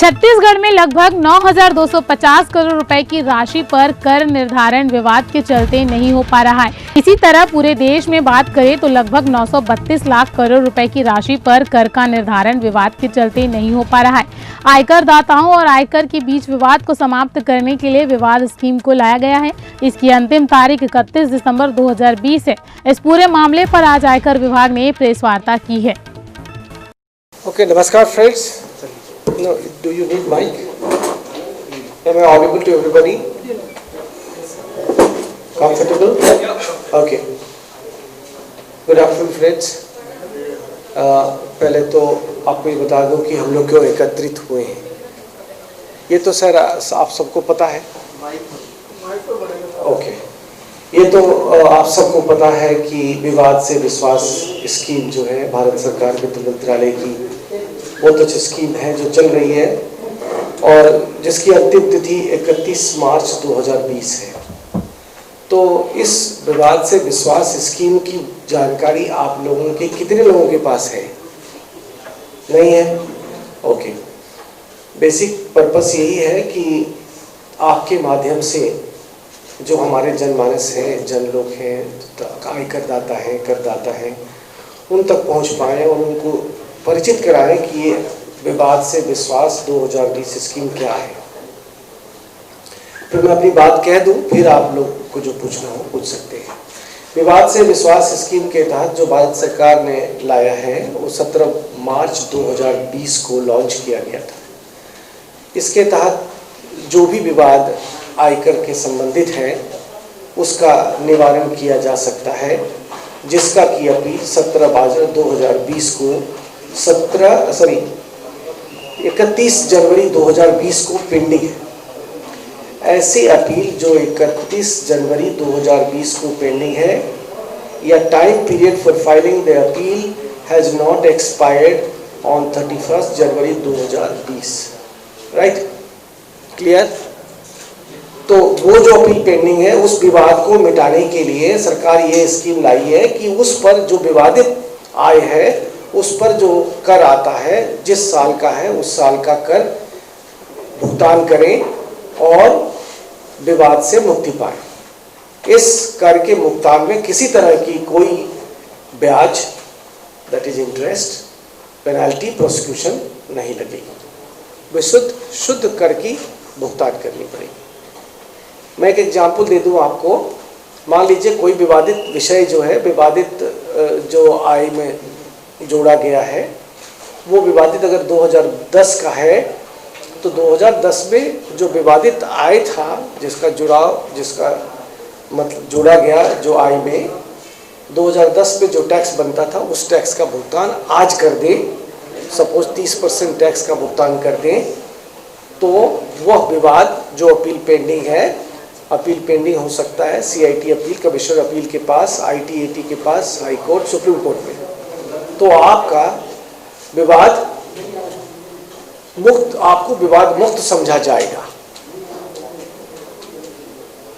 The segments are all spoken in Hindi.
छत्तीसगढ़ में लगभग 9,250 करोड़ रुपए की राशि पर कर निर्धारण विवाद के चलते नहीं हो पा रहा है। इसी तरह पूरे देश में बात करें तो लगभग 932 लाख करोड़ रुपए की राशि पर कर का निर्धारण विवाद के चलते नहीं हो पा रहा है। आयकर दाताओं और आयकर के बीच विवाद को समाप्त करने के लिए विवाद स्कीम को लाया गया है। इसकी अंतिम तारीख 31 दिसंबर 2020 है। इस पूरे मामले पर आज आयकर विभाग ने प्रेस वार्ता की है। Okay, नमस्कार friends. No, do you need mic? Am I audible to everybody? Comfortable? Okay. Good afternoon friends. पहले तो आपको ये बता दूं कि हम लोग क्यों एकत्रित हुए हैं। ये तो सर आप सबको पता है। ओके। ये तो आप सबको पता है कि विवाद से विश्वास स्कीम जो है भारत सरकार वित्त मंत्रालय की बहुत अच्छी स्कीम है जो चल रही है और जिसकी अंतिम तिथि 31 मार्च 2020 है। तो इस विवाद से विश्वास स्कीम की जानकारी आप लोगों के कितने लोगों के पास है? नहीं है? ओके। बेसिक पर्पस यही है कि आपके माध्यम से जो हमारे जनमानस हैं, जन लोग हैं, आयकरदाता हैं, करदाता हैं, उन तक पहुंच पाएँ और उनको परिचित कराएं कि ये विवाद से विश्वास 2020 स्कीम क्या है। फिर मैं अपनी बात कह दूं, फिर आप लोग को जो पूछना हो पूछ सकते हैं। विवाद से विश्वास स्कीम के तहत जो भारत सरकार ने लाया है वो 17 मार्च 2020 को लॉन्च किया गया था। इसके तहत जो भी विवाद आयकर के संबंधित है उसका निवारण किया जा सकता है, जिसका की अपील 17 मार्च 2020 को 31 जनवरी 2020 को पेंडिंग है। ऐसी अपील जो 31 जनवरी 2020 को पेंडिंग है या time period for filing the appeal has not expired on 31 January 2020। Right? Clear? तो वो जो अपील पेंडिंग है उस विवाद को मिटाने के लिए सरकार ये स्कीम लाई है कि उस पर जो विवादित आय है उस पर जो कर आता है, जिस साल का है उस साल का कर भुगतान करें और विवाद से मुक्ति पाएं। इस कर के भुगतान में किसी तरह की कोई ब्याज, that is interest, penalty, prosecution नहीं लगेगी। शुद्ध कर की भुगतान करनी पड़ेगी। मैं एक एग्जाम्पल दे दूं आपको। मान लीजिए कोई विवादित विषय जो है, विवादित जो आय में जोड़ा गया है वो विवादित अगर 2010 का है तो 2010 में जो विवादित आय था जिसका मतलब जोड़ा गया जो आय में 2010 में जो टैक्स बनता था उस टैक्स का भुगतान आज कर दें, सपोज 30% टैक्स का भुगतान कर दें, तो वह विवाद जो अपील पेंडिंग है, अपील पेंडिंग हो सकता है CIT अपील, कमिश्नर अपील के पास, ITAT के पास, हाई कोर्ट, सुप्रीम कोर्ट में। तो आपका विवाद मुक्त, आपको विवाद मुक्त समझा जाएगा।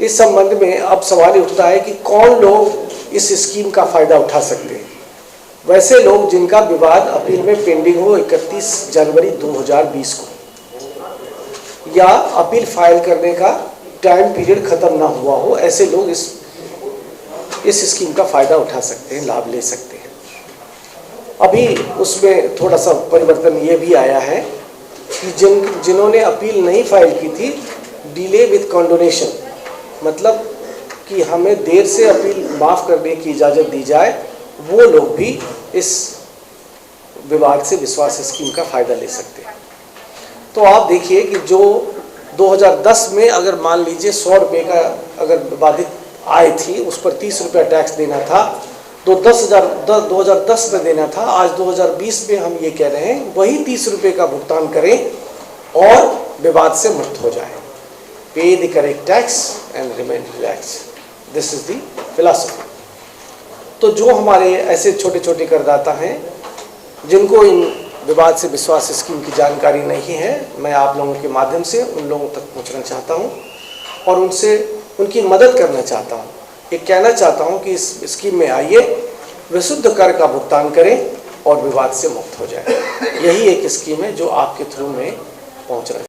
इस संबंध में अब सवाल उठता है कि कौन लोग इस स्कीम का फायदा उठा सकते हैं। वैसे लोग जिनका विवाद अपील में पेंडिंग हो 31 जनवरी 2020 को या अपील फाइल करने का टाइम पीरियड खत्म ना हुआ हो, ऐसे लोग इस स्कीम का फायदा उठा सकते हैं, लाभ ले सकते हैं। अभी उसमें थोड़ा सा परिवर्तन ये भी आया है कि जिन्होंने अपील नहीं फाइल की थी, डिले विद कंडोनेशन, मतलब कि हमें देर से अपील माफ़ करने की इजाज़त दी जाए, वो लोग भी इस विवाद से विश्वास स्कीम का फ़ायदा ले सकते हैं। तो आप देखिए कि जो 2010 में अगर मान लीजिए 100 रुपये का अगर विवादित आय थी, उस पर 30 रुपया टैक्स देना था, तो 2010 में देना था। आज 2020 में हम ये कह रहे हैं वही 30 रुपये का भुगतान करें और विवाद से मुक्त हो जाए। पे the correct tax and remain relax, this is the philosophy. तो जो हमारे ऐसे छोटे छोटे करदाता हैं जिनको इन विवाद से विश्वास स्कीम की जानकारी नहीं है, मैं आप लोगों के माध्यम से उन लोगों तक पहुँचना चाहता हूँ और उनसे उनकी मदद करना चाहता हूँ। ये कहना चाहता हूं कि इस स्कीम में आइए, विशुद्ध कर का भुगतान करें और विवाद से मुक्त हो जाए। यही एक स्कीम है जो आपके थ्रू में पहुंच रहा है।